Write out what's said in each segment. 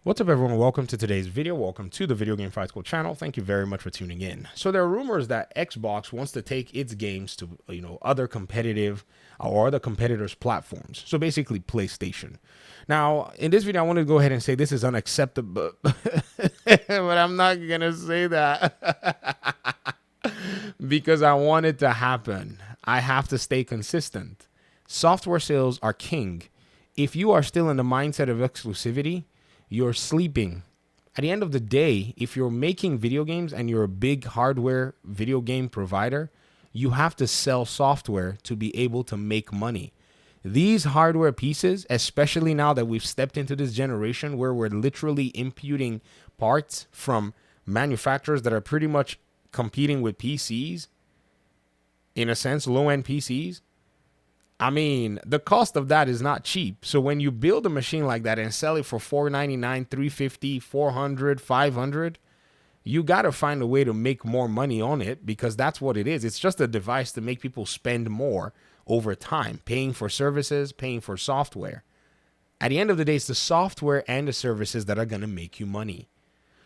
What's up, everyone? Welcome to today's video. Welcome to the Video Game Fight School channel. Thank you very much for tuning in. So there are rumors that Xbox wants to take its games to, other competitive or other competitors' platforms. So basically PlayStation. Now, in this video, I want to go ahead and say this is unacceptable, but I'm not going to say that because I want it to happen. I have to stay consistent. Software sales are king. If you are still in the mindset of exclusivity, you're sleeping. At the end of the day, if you're making video games and you're a big hardware video game provider, you have to sell software to be able to make money. These hardware pieces, especially now that we've stepped into this generation where we're literally imputing parts from manufacturers that are pretty much competing with PCs, in a sense, low-end PCs, I mean, the cost of that is not cheap. So when you build a machine like that and sell it for $499, $350, $400, $500, you got to find a way to make more money on it because that's what it is. It's just a device to make people spend more over time, paying for services, paying for software. At the end of the day, it's the software and the services that are going to make you money.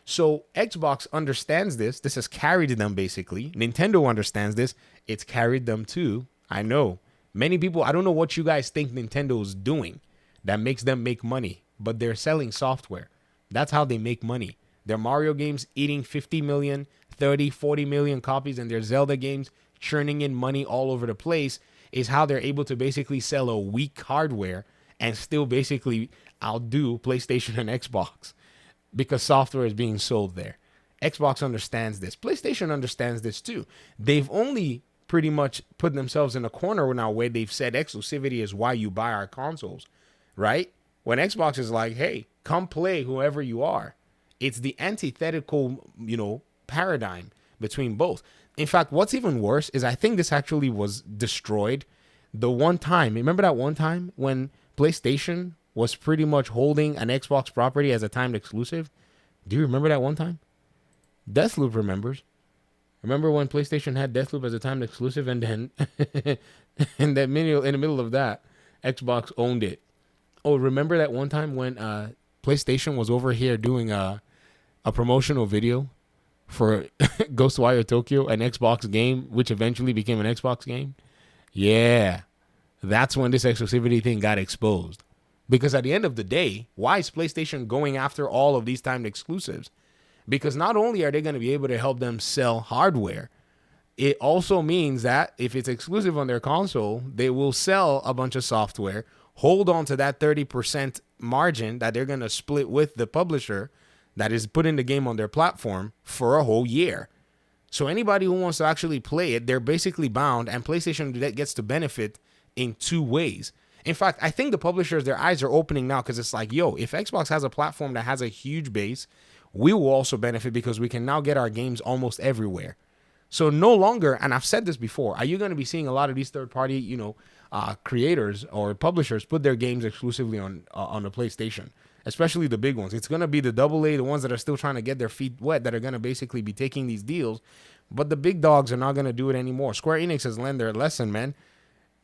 So Xbox understands this. This has carried them basically. Nintendo understands this. It's carried them too. I know. Many people, I don't know what you guys think Nintendo is doing that makes them make money, but they're selling software. That's how they make money. Their Mario games eating 50 million, 30, 40 million copies, and their Zelda games churning in money all over the place is how they're able to basically sell a weak hardware and still basically outdo PlayStation and Xbox because software is being sold there. Xbox understands this. PlayStation understands this too. They've only pretty much put themselves in a corner now where they've said exclusivity is why you buy our consoles, right? When Xbox is like, hey, come play whoever you are. It's the antithetical, paradigm between both. In fact, what's even worse is I think this actually was destroyed the one time. Remember that one time when PlayStation was pretty much holding an Xbox property as a timed exclusive? Do you remember that one time? Deathloop remembers. Remember when PlayStation had Deathloop as a timed exclusive, and then in the middle of that, Xbox owned it. Oh, remember that one time when PlayStation was over here doing a promotional video for Ghostwire Tokyo, an Xbox game, which eventually became an Xbox game? Yeah, that's when this exclusivity thing got exposed. Because at the end of the day, why is PlayStation going after all of these timed exclusives? Because not only are they going to be able to help them sell hardware, it also means that if it's exclusive on their console, they will sell a bunch of software, hold on to that 30% margin that they're going to split with the publisher that is putting the game on their platform for a whole year. So anybody who wants to actually play it, they're basically bound, and PlayStation gets to benefit in two ways. In fact, I think the publishers, their eyes are opening now because it's like, yo, if Xbox has a platform that has a huge base, we will also benefit because we can now get our games almost everywhere. So no longer, and I've said this before, are you going to be seeing a lot of these third-party, creators or publishers put their games exclusively on the PlayStation, especially the big ones? It's going to be the AA, the ones that are still trying to get their feet wet, that are going to basically be taking these deals. But the big dogs are not going to do it anymore. Square Enix has learned their lesson, man.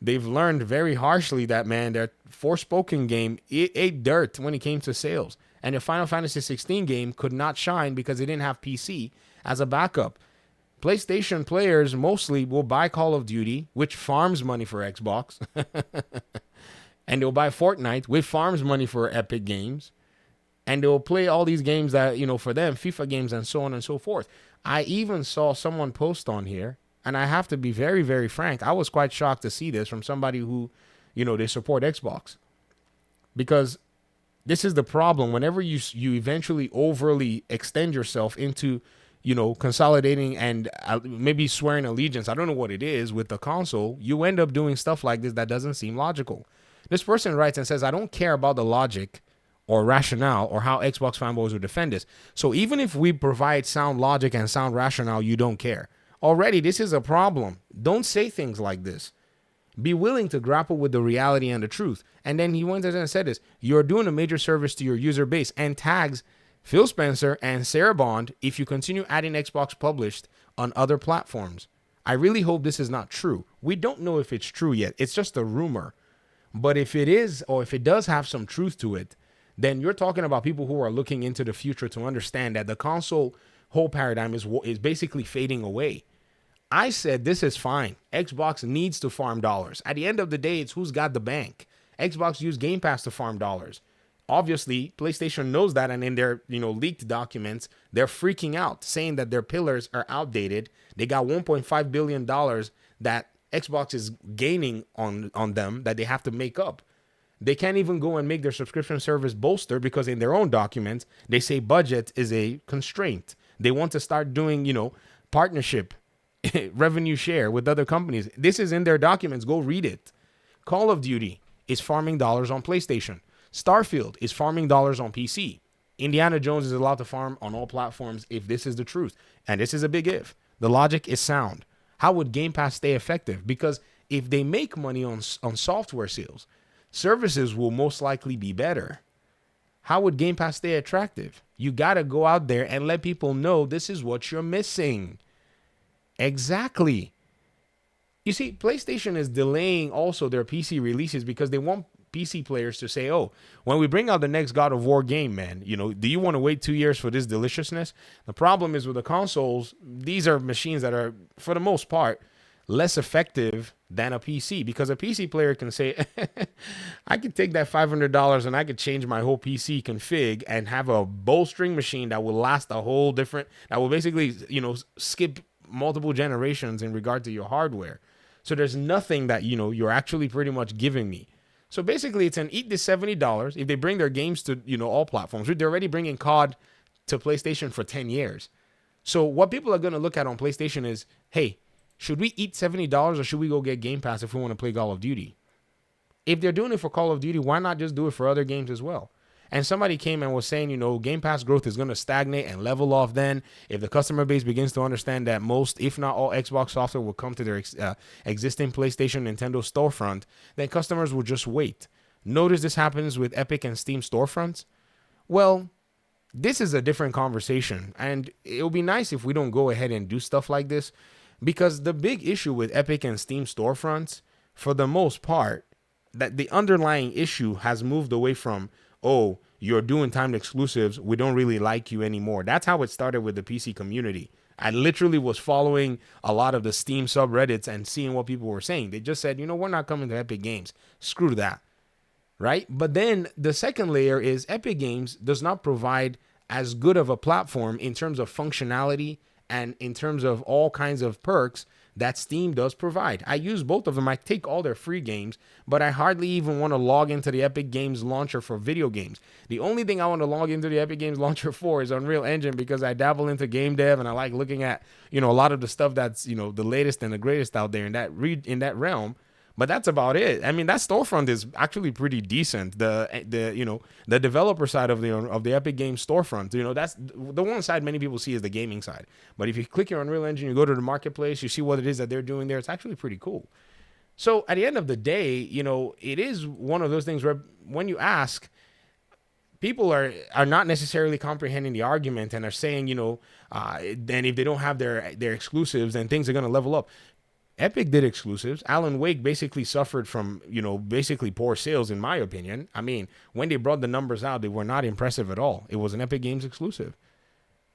They've learned very harshly that, man, their Forspoken game, it ate dirt when it came to sales. And the Final Fantasy 16 game could not shine because it didn't have PC as a backup. PlayStation players mostly will buy Call of Duty, which farms money for Xbox. And they'll buy Fortnite, which farms money for Epic Games. And they'll play all these games that, for them, FIFA games and so on and so forth. I even saw someone post on here, and I have to be very, very frank, I was quite shocked to see this from somebody who, they support Xbox. Because this is the problem. Whenever you eventually overly extend yourself into, consolidating and maybe swearing allegiance, I don't know what it is, with the console, you end up doing stuff like this that doesn't seem logical. This person writes and says, I don't care about the logic or rationale or how Xbox fanboys will defend this. So even if we provide sound logic and sound rationale, you don't care. Already, this is a problem. Don't say things like this. Be willing to grapple with the reality and the truth. And then he went ahead and said this: you're doing a major service to your user base, and tags Phil Spencer and Sarah Bond if you continue adding Xbox published on other platforms. I really hope this is not true. We don't know if it's true yet. It's just a rumor. But if it is, or if it does have some truth to it, then you're talking about people who are looking into the future to understand that the console whole paradigm is basically fading away. I said this is fine. Xbox needs to farm dollars. At the end of the day, it's who's got the bank. Xbox used Game Pass to farm dollars. Obviously, PlayStation knows that, and in their leaked documents, they're freaking out, saying that their pillars are outdated. They got $1.5 billion that Xbox is gaining on them that they have to make up. They can't even go and make their subscription service bolster because in their own documents, they say budget is a constraint. They want to start doing, partnership, revenue share with other companies. This is in their documents. Go read it. Call of Duty is farming dollars on PlayStation. Starfield is farming dollars on PC. Indiana Jones is allowed to farm on all platforms if this is the truth. And this is a big if. The logic is sound. How would Game Pass stay effective? Because if they make money on software sales, services will most likely be better. How would Game Pass stay attractive? You got to go out there and let people know this is what you're missing. Exactly. You see, PlayStation is delaying also their PC releases because they want PC players to say, oh, when we bring out the next God of War game, man, do you want to wait 2 years for this deliciousness? The problem is with the consoles, these are machines that are, for the most part, less effective than a PC, because a PC player can say, I could take that $500 and I could change my whole PC config and have a bowstring machine that will last a whole different, that will basically, skip multiple generations in regard to your hardware. So there's nothing that, you're actually pretty much giving me. So basically it's an eat this $70 if they bring their games to, all platforms. They're already bringing COD to PlayStation for 10 years. So what people are going to look at on PlayStation is, hey, should we eat $70 or should we go get Game Pass if we want to play Call of Duty? If they're doing it for Call of Duty, why not just do it for other games as well? And somebody came and was saying, Game Pass growth is going to stagnate and level off then. If the customer base begins to understand that most, if not all, Xbox software will come to their existing PlayStation, Nintendo storefront, then customers will just wait. Notice this happens with Epic and Steam storefronts. Well, this is a different conversation. And it would be nice if we don't go ahead and do stuff like this, because the big issue with Epic and Steam storefronts, for the most part, that the underlying issue has moved away from, oh, you're doing timed exclusives, we don't really like you anymore. That's how it started with the PC community. I literally was following a lot of the Steam subreddits and seeing what people were saying. They just said, we're not coming to Epic Games. Screw that, right? But then the second layer is Epic Games does not provide as good of a platform in terms of functionality and in terms of all kinds of perks that Steam does provide. I use both of them. I take all their free games, but I hardly even want to log into the Epic Games launcher for video games. The only thing I want to log into the Epic Games launcher for is Unreal Engine, because I dabble into game dev and I like looking at, a lot of the stuff that's, the latest and the greatest out there in that realm. But that's about it. I mean, that storefront is actually pretty decent. The developer side of the Epic Games storefront, that's the one side many people see is the gaming side. But if you click your Unreal Engine, you go to the marketplace, you see what it is that they're doing there. It's actually pretty cool. So at the end of the day, it is one of those things where when you ask, people are not necessarily comprehending the argument and are saying, then if they don't have their exclusives, then things are going to level up. Epic did exclusives. Alan Wake basically suffered from, basically poor sales, in my opinion. I mean, when they brought the numbers out, they were not impressive at all. It was an Epic Games exclusive.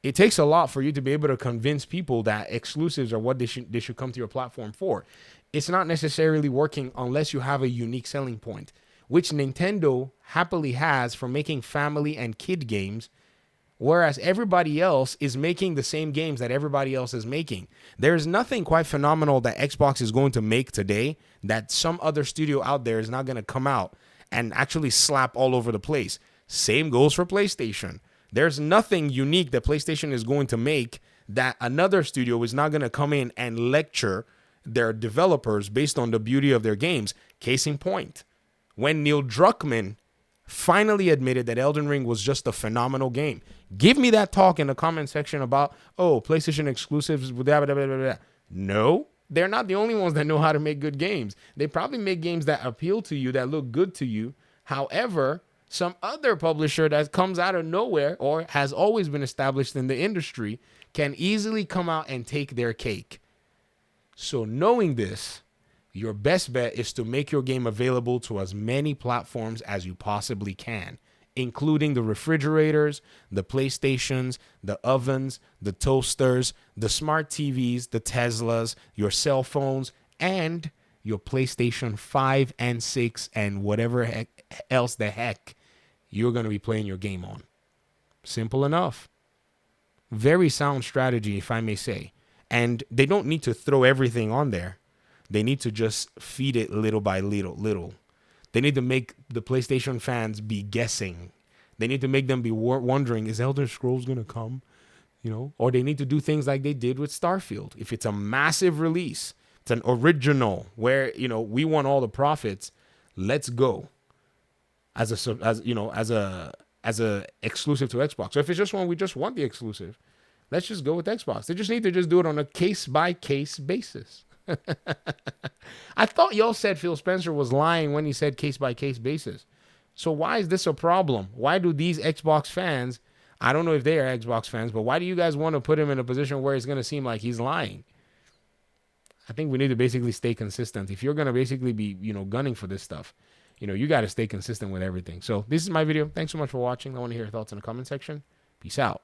It takes a lot for you to be able to convince people that exclusives are what they should come to your platform for. It's not necessarily working unless you have a unique selling point, which Nintendo happily has for making family and kid games, whereas everybody else is making the same games that everybody else is making. There's nothing quite phenomenal that Xbox is going to make today that some other studio out there is not going to come out and actually slap all over the place. Same goes for PlayStation. There's nothing unique that PlayStation is going to make that another studio is not going to come in and lecture their developers based on the beauty of their games. Case in point, when Neil Druckmann finally admitted that Elden Ring was just a phenomenal game. Give me that talk in the comment section about, PlayStation exclusives. Blah, blah, blah, blah, blah. No, they're not the only ones that know how to make good games. They probably make games that appeal to you, that look good to you. However, some other publisher that comes out of nowhere or has always been established in the industry can easily come out and take their cake. So knowing this, your best bet is to make your game available to as many platforms as you possibly can. including the refrigerators, the PlayStations, the ovens, the toasters, the smart TVs, the Teslas, your cell phones, and your PlayStation 5 and 6 and whatever else the heck you're going to be playing your game on. Simple enough. Very sound strategy, if I may say. And they don't need to throw everything on there. They need to just feed it little by little. They need to make the PlayStation fans be guessing. They need to make them be wondering, is Elder Scrolls going to come? You know, or they need to do things like they did with Starfield. If it's a massive release, it's an original where, you know, we want all the profits. Let's go. As a exclusive to Xbox. So if it's just one, we just want the exclusive. Let's just go with Xbox. They just need to just do it on a case-by-case basis. I thought y'all said Phil Spencer was lying when he said case-by-case basis. So why is this a problem? Why do these Xbox fans, I don't know if they are Xbox fans, but why do you guys want to put him in a position where it's going to seem like he's lying? I think we need to basically stay consistent. If you're going to basically be, you know, gunning for this stuff, you know, you got to stay consistent with everything. So this is my video. Thanks so much for watching. I want to hear your thoughts in the comment section. Peace out.